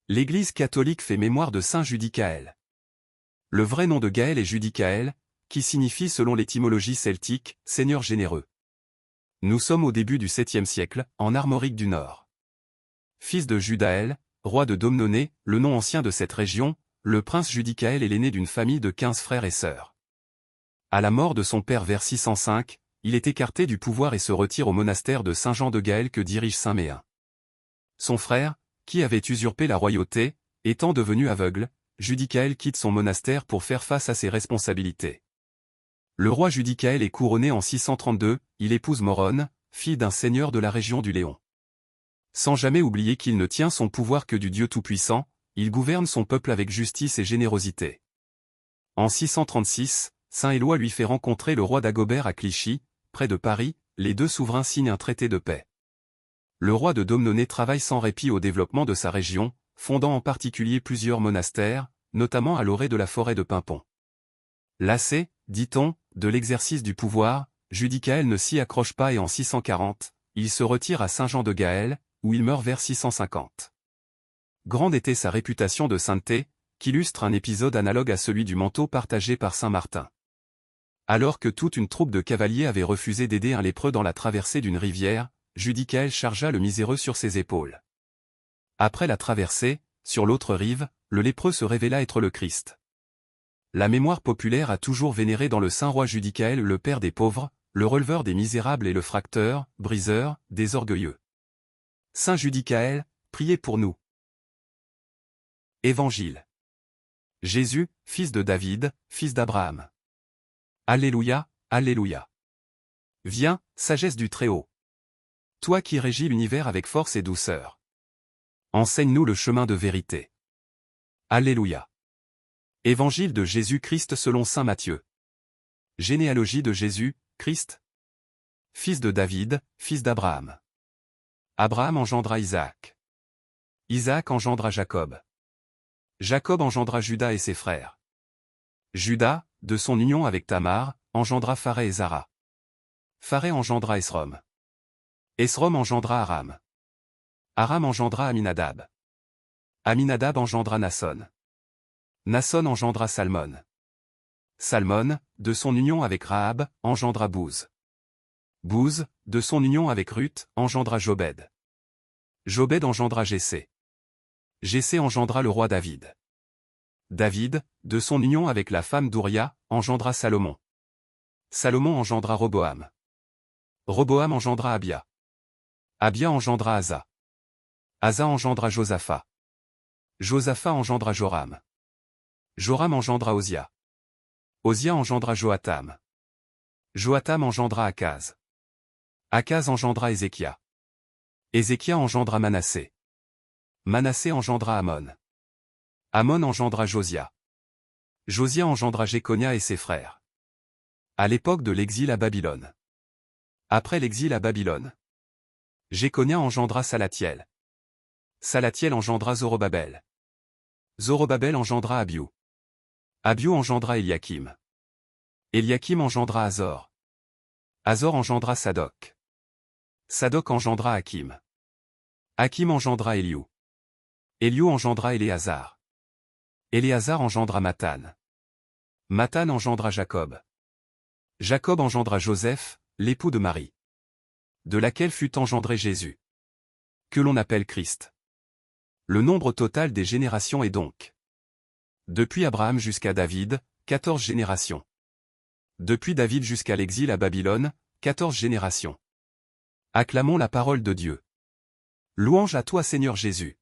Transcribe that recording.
L'Église catholique fait mémoire de saint Judicaël. Le vrai nom de Gaël est Judicaël, qui signifie selon l'étymologie celtique, Seigneur généreux. Nous sommes au début du 7e siècle, en Armorique du Nord. Fils de Judaël, roi de Domnonée, le nom ancien de cette région, le prince Judicaël est l'aîné d'une famille de 15 frères et sœurs. À la mort de son père vers 605, il est écarté du pouvoir et se retire au monastère de Saint-Jean de Gaël que dirige saint Méen. Son frère, qui avait usurpé la royauté, étant devenu aveugle, Judicaël quitte son monastère pour faire face à ses responsabilités. Le roi Judicaël est couronné en 632, il épouse Moronne, fille d'un seigneur de la région du Léon. Sans jamais oublier qu'il ne tient son pouvoir que du Dieu Tout-Puissant, il gouverne son peuple avec justice et générosité. En 636, saint Éloi lui fait rencontrer le roi d'Agobert à Clichy, près de Paris, les deux souverains signent un traité de paix. Le roi de Domnonée travaille sans répit au développement de sa région, fondant en particulier plusieurs monastères, notamment à l'orée de la forêt de Pimpon. Lassé, dit-on, de l'exercice du pouvoir, Judicaël ne s'y accroche pas et en 640, il se retire à Saint-Jean de Gaël, où il meurt vers 650. Grande était sa réputation de sainteté, qu'illustre un épisode analogue à celui du manteau partagé par saint Martin. Alors que toute une troupe de cavaliers avait refusé d'aider un lépreux dans la traversée d'une rivière, Judicaël chargea le miséreux sur ses épaules. Après la traversée, sur l'autre rive, le lépreux se révéla être le Christ. La mémoire populaire a toujours vénéré dans le saint roi Judicaël le père des pauvres, le releveur des misérables et le fracteur, briseur, des orgueilleux. Saint Judicaël, priez pour nous. Évangile. Jésus, fils de David, fils d'Abraham. Alléluia, Alléluia. Viens, sagesse du Très-Haut. Toi qui régis l'univers avec force et douceur. Enseigne-nous le chemin de vérité. Alléluia. Évangile de Jésus-Christ selon saint Matthieu. Généalogie de Jésus, Christ. Fils de David, fils d'Abraham. Abraham engendra Isaac. Isaac engendra Jacob. Jacob engendra Juda et ses frères. Juda, de son union avec Tamar, engendra Pharé et Zara. Pharé engendra Esrom. Esrom engendra Aram. Aram engendra Aminadab. Aminadab engendra Nasson. Nasson engendra Salmon. Salmon, de son union avec Rahab, engendra Bouz. Bouz, de son union avec Ruth, engendra Jobed. Jobed engendra Jessé. Jessé engendra le roi David. David, de son union avec la femme d'Ouria, engendra Salomon. Salomon engendra Roboam. Roboam engendra Abia. Abia engendra Asa. Asa engendra Josaphat. Josaphat engendra Joram. Joram engendra Osia. Osia engendra Joatam. Joatam engendra Akaz. Akaz engendra Ézéchia. Ézéchia engendra Manassé. Manassé engendra Amon. Amon engendra Josia. Josia engendra Jéconia et ses frères. À l'époque de l'exil à Babylone. Après l'exil à Babylone, Jéconia engendra Salatiel. Salatiel engendra Zorobabel. Zorobabel engendra Abiou. Abiou engendra Eliakim. Eliakim engendra Azor. Azor engendra Sadoc. Sadoc engendra Hakim. Hakim engendra Eliou. Eliou engendra Éléazar. Éléazar engendra Mathan. Mathan engendra Jacob. Jacob engendra Joseph, l'époux de Marie, de laquelle fut engendré Jésus, que l'on appelle Christ. Le nombre total des générations est donc, depuis Abraham jusqu'à David, 14 générations. Depuis David jusqu'à l'exil à Babylone, 14 générations. Acclamons la parole de Dieu. Louange à toi Seigneur Jésus.